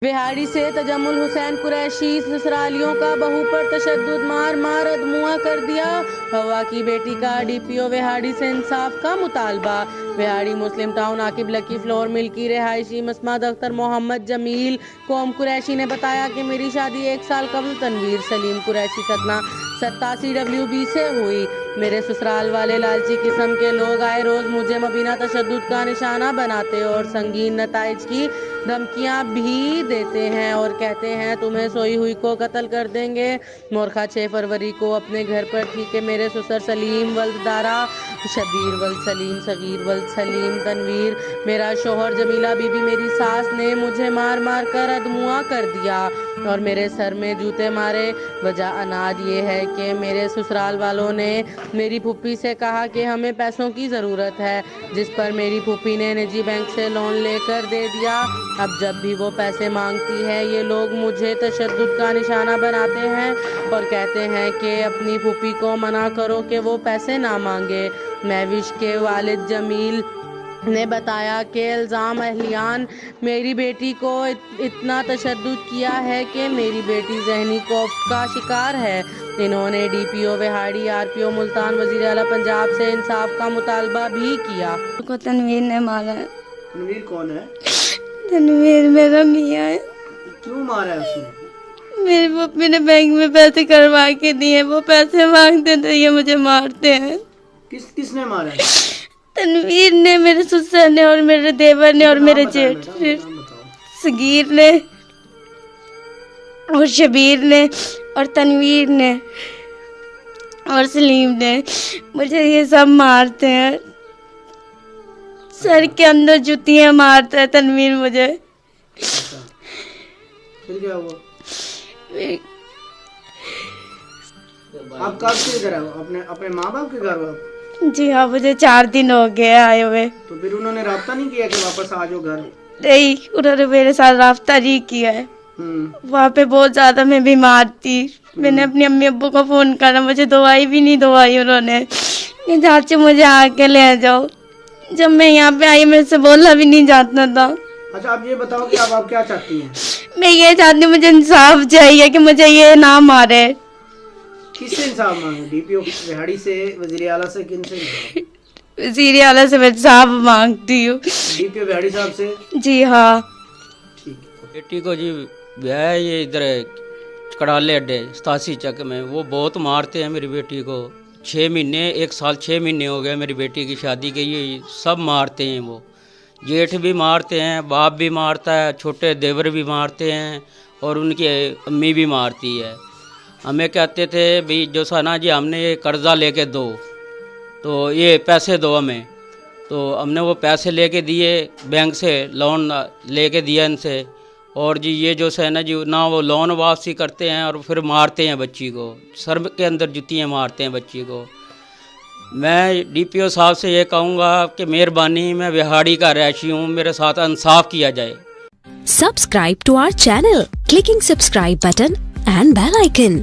विहाड़ी से तजम्मुल हुसैन कुरैशी ससुरालियों का बहू पर तशद्दुद मार अधमुआ कर दिया। हवा की बेटी का डीपीओ विहाड़ी से इंसाफ का मुतालबा। Vehari Muslim Town Aqib Lucky Flour Mill की रिहायशी मसमद अख्तर मोहम्मद जमील कोम कुरैशी ने बताया कि मेरी शादी 1 साल कबल तनवीर सलीम कुरैशी सकना 87 WB से हुई। मेरे ससुराल वाले लालची किस्म के लोग आए रोज मुझे मबीना तशद्दुद का निशाना बनाते और संगीन नताइज की धमकियां भी देते हैं और कहते हैं तुम्हें सोई हुई को कत्ल कर देंगे। मोरखा 6 फरवरी को अपने घर पर थी कि मेरे ससुर सलीम वल्द दारा, शबीर वल्द सलीम, सगीर वल्द सलीम, तनवीर मेरा शोहर, जमीला बीबी मेरी सास ने मुझे मार कर अधमुआ कर दिया और मेरे सर में जूते मारे। वजह अनाज ये है कि मेरे ससुराल वालों ने मेरी फूफी से कहा कि हमें पैसों की ज़रूरत है, जिस पर मेरी फूफी ने निजी बैंक से लोन लेकर दे दिया। अब जब भी वो पैसे मांगती है ये लोग मुझे तशद्दुद का निशाना बनाते हैं और कहते हैं कि अपनी फूफी को मना करो कि वो पैसे ना मांगे। महविश के वालिद जमील ने बताया कि इल्ज़ाम अहलियान मेरी बेटी को इतना तशद्दुद किया है कि मेरी बेटी ज़हनी खौफ का शिकार है। इन्होंने डीपीओ विहाड़ी, आरपीओ मुल्तान, वज़ीर आला पंजाब से इंसाफ का मुतालबा भी किया। को तनवीर ने मारा है। तनवीर कौन है? तनवीर मेरा मियाँ है। क्यों मारा है उसने? मेरी पप्पी ने बैंक में पैसे करवा के दिए, वो पैसे मांगते थे, ये मुझे मारते हैं। किसने मारा है? तनवीर ने, मेरे ससुर ने और मेरे देवर ने और मेरे जेठ ने, सगीर ने और शबीर ने और तनवीर ने और सलीम ने मुझे ये सब मारते हैं। सर के अंदर जुतियां मारता है तनवीर मुझे। फिर क्या हुआ? आप कब से इधर आए? अपने माँ बाप के घर हो आप? जी हाँ, मुझे 4 दिन हो गए आए हुए। तो फिर उन्होंने राब्ता नहीं किया कि वापस आ जाओ घर? नहीं, उन्होंने मेरे साथ राब्ता नहीं किया है। वहाँ पे बहुत ज्यादा मैं बीमार थी। मैंने अपनी अम्मी अब्बू को फोन करा, मुझे दवाई भी नहीं दवाई उन्होंने। ये चाची मुझे आके ले जाओ। जब मैं यहाँ पे आई मेरे से बोला भी नहीं जाता था। अच्छा, आप ये बताओ कि आप क्या चाहती हैं? मैं ये चाहती हूँ, मुझे इंसाफ चाहिए कि मुझे ये ना मारे। किससे इंसाफ मांगे? डीपीओ विहाड़ी से, वजीर आला से, किन से? वजीर आला से मैं इंसाफ मांगती हूँ। डीपीओ विहाड़ी साहब से? जी हाँ। ठीक है। बेटी को जी ब्याह है ये इधर कड़ाले अड्डे 87 चक में। वो बहुत मारते हैं मेरी बेटी को। 6 महीने 1 साल 6 महीने हो गए मेरी बेटी की शादी के। ये सब मारते हैं। वो जेठ भी मारते हैं, बाप भी मारता है, छोटे देवर भी मारते हैं और उनकी अम्मी भी मारती है। हमें कहते थे भाई जो सना जी हमने ये कर्ज़ा लेके दो, तो ये पैसे दो हमें। तो हमने वो पैसे लेके दिए, बैंक से लोन लेके दिया इनसे। और जी ये जो है ना जी ना वो लोन वापसी करते हैं और फिर मारते हैं बच्ची को। सर के अंदर जुतियाँ मारते हैं बच्ची को। मैं डीपीओ साहब से ये कहूँगा कि मेहरबानी, मैं विहाड़ी का रहायशी हूँ, मेरे साथ इंसाफ किया जाए। Subscribe to our channel, clicking subscribe button and bell icon.